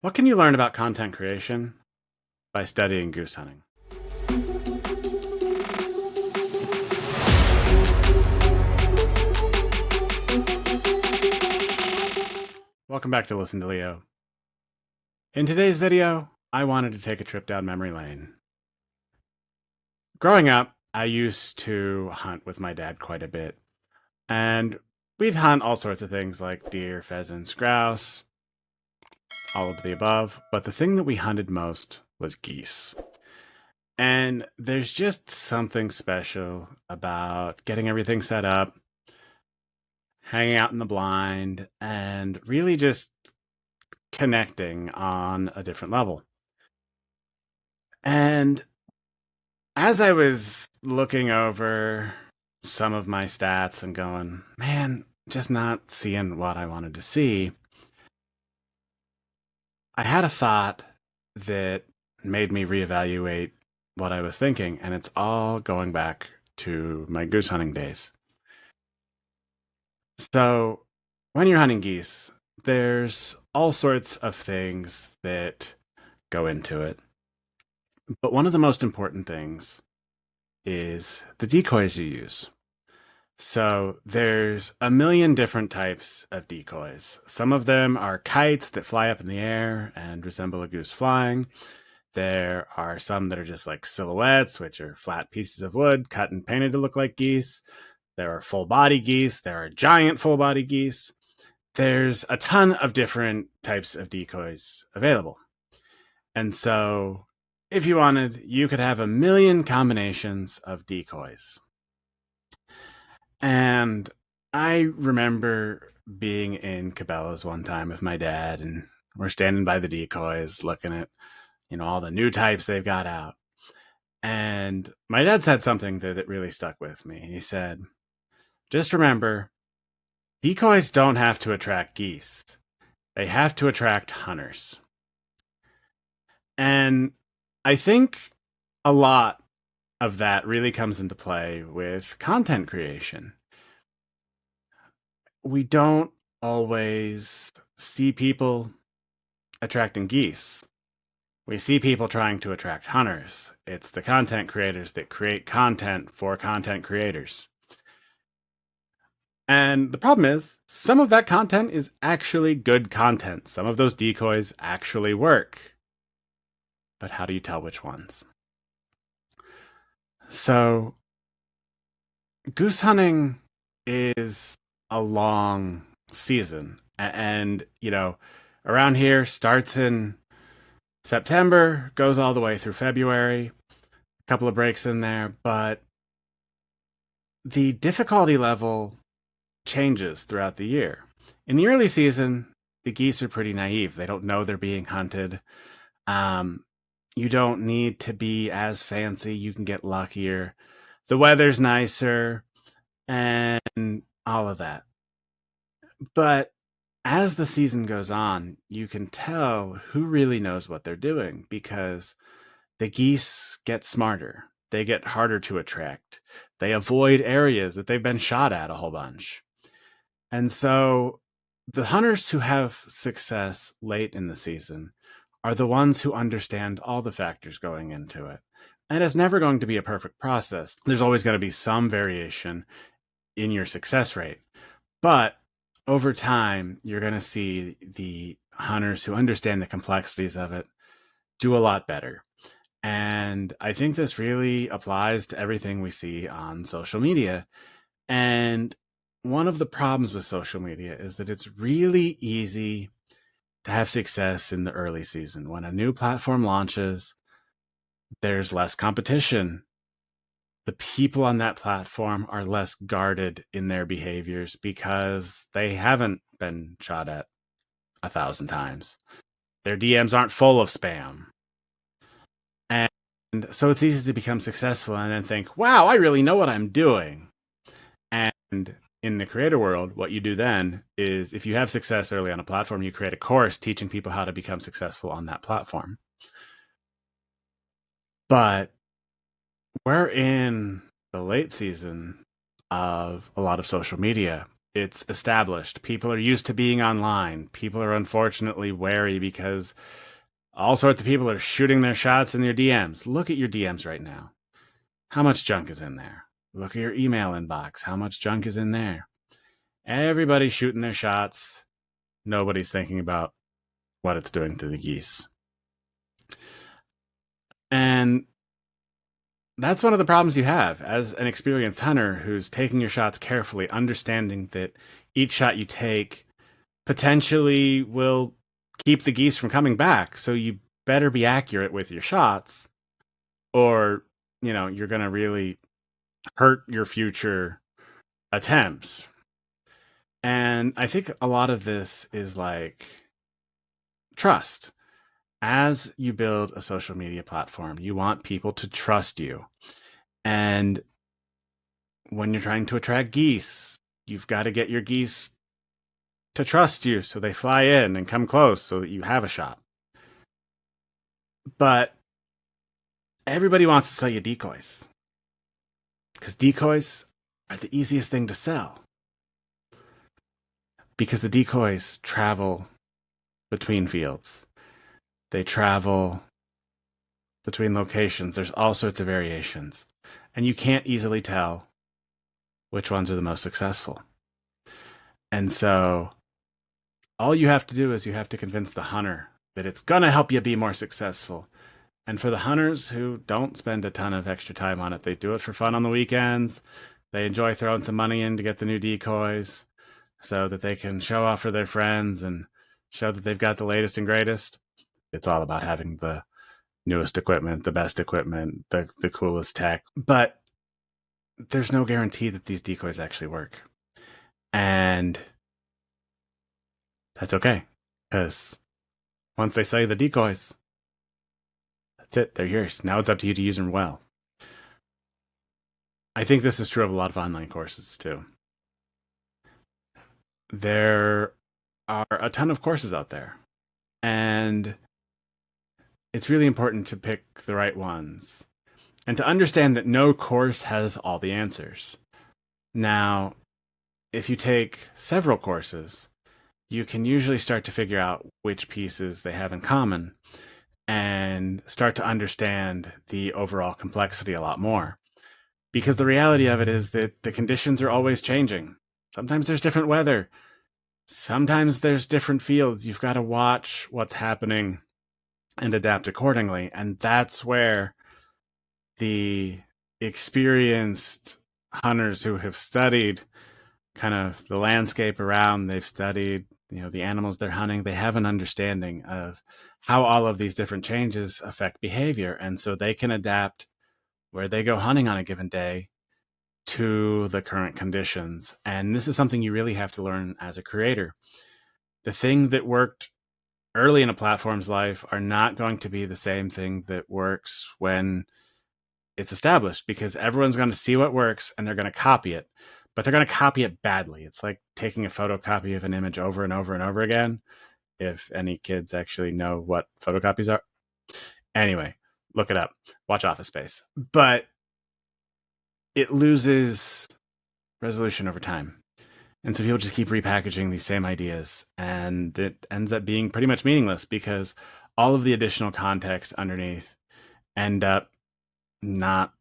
What can you learn about content creation by studying goose hunting? Welcome back to Listen to Leo. In today's video, I wanted to take a trip down memory lane. Growing up, I used to hunt with my dad quite a bit, and we'd hunt all sorts of things like deer, pheasants, grouse, all of the above, but the thing that we hunted most was geese. And there's just something special about getting everything set up, hanging out in the blind, and really just connecting on a different level. And as I was looking over some of my stats and going, man, just not seeing what I wanted to see, I had a thought that made me reevaluate what I was thinking. And it's all going back to my goose hunting days. So, when you're hunting geese, there's all sorts of things that go into it. But one of the most important things is the decoys you use. So there's a million different types of decoys. Some of them are kites that fly up in the air and resemble a goose flying. There are some that are just like silhouettes, which are flat pieces of wood cut and painted to look like geese. There are full body geese. There are giant full body geese. There's a ton of different types of decoys available. And so if you wanted, you could have a million combinations of decoys. And I remember being in Cabela's one time with my dad, and we're standing by the decoys looking at, all the new types they've got out. And my dad said something that really stuck with me. He said, just remember, decoys don't have to attract geese. They have to attract hunters. And I think a lot of that really comes into play with content creation. We don't always see people attracting geese. We see people trying to attract hunters. It's the content creators that create content for content creators. And the problem is, some of that content is actually good content. Some of those decoys actually work. But how do you tell which ones? So, goose hunting is a long season. And, around here starts in September, goes all the way through February, a couple of breaks in there, but the difficulty level changes throughout the year. In the early season, the geese are pretty naive. They don't know they're being hunted. You don't need to be as fancy. You can get luckier. The weather's nicer and all of that. But as the season goes on, you can tell who really knows what they're doing because the geese get smarter. They get harder to attract. They avoid areas that they've been shot at a whole bunch. And so the hunters who have success late in the season are the ones who understand all the factors going into it. And it's never going to be a perfect process. There's always going to be some variation in your success rate. But over time, you're going to see the hunters who understand the complexities of it do a lot better. And I think this really applies to everything we see on social media. And one of the problems with social media is that it's really easy to have success in the early season. When a new platform launches, there's less competition. The people on that platform are less guarded in their behaviors because they haven't been shot at 1,000 times. Their DMs aren't full of spam. And so it's easy to become successful and then think, wow, I really know what I'm doing. And in the creator world, what you do then is if you have success early on a platform, you create a course teaching people how to become successful on that platform. But we're in the late season of a lot of social media. It's established. People are used to being online. People are unfortunately wary because all sorts of people are shooting their shots in their DMs. Look at your DMs right now. How much junk is in there? Look at your email inbox. How much junk is in there? Everybody's shooting their shots. Nobody's thinking about what it's doing to the geese. And that's one of the problems you have as an experienced hunter who's taking your shots carefully, understanding that each shot you take potentially will keep the geese from coming back. So you better be accurate with your shots, or you're going to really hurt your future attempts. And I think a lot of this is like trust. As you build a social media platform, you want people to trust you. And when you're trying to attract geese, you've got to get your geese to trust you so they fly in and come close so that you have a shot. But everybody wants to sell you decoys because decoys are the easiest thing to sell, because the decoys travel between fields. They travel between locations. There's all sorts of variations, and you can't easily tell which ones are the most successful. And so all you have to do is you have to convince the hunter that it's going to help you be more successful. And for the hunters who don't spend a ton of extra time on it, they do it for fun on the weekends. They enjoy throwing some money in to get the new decoys so that they can show off for their friends and show that they've got the latest and greatest. It's all about having the newest equipment, the best equipment, the coolest tech. But there's no guarantee that these decoys actually work. And that's okay, because once they sell you the decoys, that's it. They're yours. Now it's up to you to use them well. I think this is true of a lot of online courses too. There are a ton of courses out there, and it's really important to pick the right ones and to understand that no course has all the answers. Now, if you take several courses, you can usually start to figure out which pieces they have in common and start to understand the overall complexity a lot more. Because the reality of it is that the conditions are always changing. Sometimes there's different weather. Sometimes there's different fields. You've got to watch what's happening and adapt accordingly. And that's where the experienced hunters who have studied kind of the landscape around, they've studied, the animals they're hunting, they have an understanding of how all of these different changes affect behavior. And so they can adapt where they go hunting on a given day to the current conditions. And this is something you really have to learn as a creator. The thing that worked early in a platform's life are not going to be the same thing that works when it's established, because everyone's going to see what works and they're going to copy it, but they're going to copy it badly. It's like taking a photocopy of an image over and over and over again. If any kids actually know what photocopies are. Anyway, look it up. Watch Office Space. But it loses resolution over time. And so people just keep repackaging these same ideas, and it ends up being pretty much meaningless because all of the additional context underneath end up not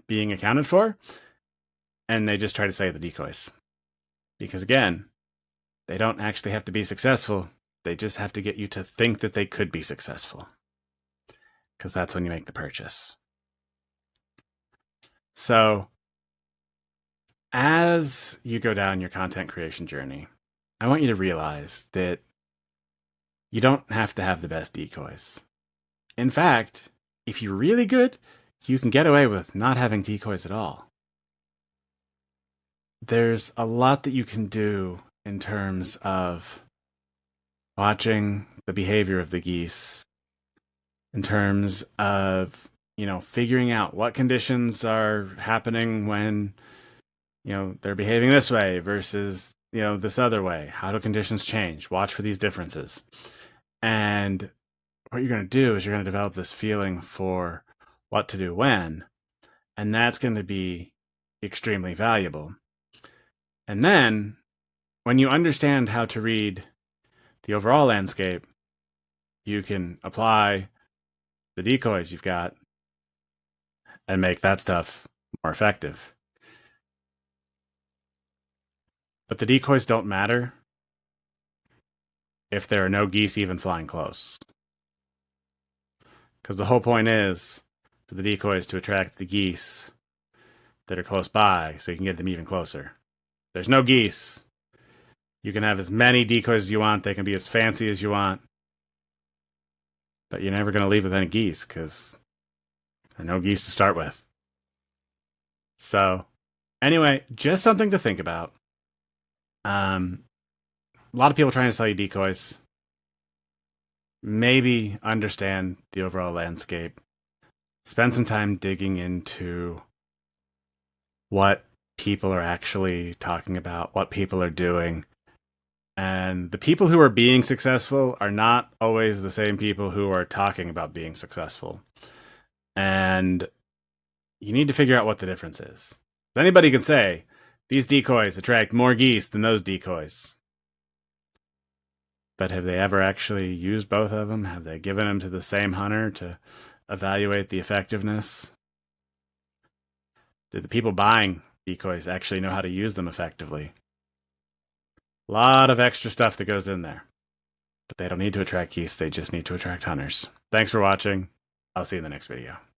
being accounted for. And they just try to say the decoys. Because again, they don't actually have to be successful. They just have to get you to think that they could be successful. Because that's when you make the purchase. So as you go down your content creation journey, I want you to realize that you don't have to have the best decoys. In fact, if you're really good, you can get away with not having decoys at all. There's a lot that you can do in terms of watching the behavior of the geese, in terms of, figuring out what conditions are happening when, they're behaving this way versus, this other way. How do conditions change? Watch for these differences. And what you're going to do is you're going to develop this feeling for what to do when, and that's going to be extremely valuable. And then when you understand how to read the overall landscape, you can apply the decoys you've got and make that stuff more effective. But the decoys don't matter if there are no geese even flying close. Because the whole point is for the decoys to attract the geese that are close by so you can get them even closer. There's no geese. You can have as many decoys as you want. They can be as fancy as you want. But you're never going to leave with any geese because there are no geese to start with. So, anyway, just something to think about. A lot of people trying to sell you decoys. Maybe understand the overall landscape. Spend some time digging into what people are actually talking about, what people are doing. And the people who are being successful are not always the same people who are talking about being successful. And you need to figure out what the difference is. Anybody can say, these decoys attract more geese than those decoys. But have they ever actually used both of them? Have they given them to the same hunter to evaluate the effectiveness? Did the people buying decoys actually know how to use them effectively? A lot of extra stuff that goes in there. But they don't need to attract geese, they just need to attract hunters. Thanks for watching. I'll see you in the next video.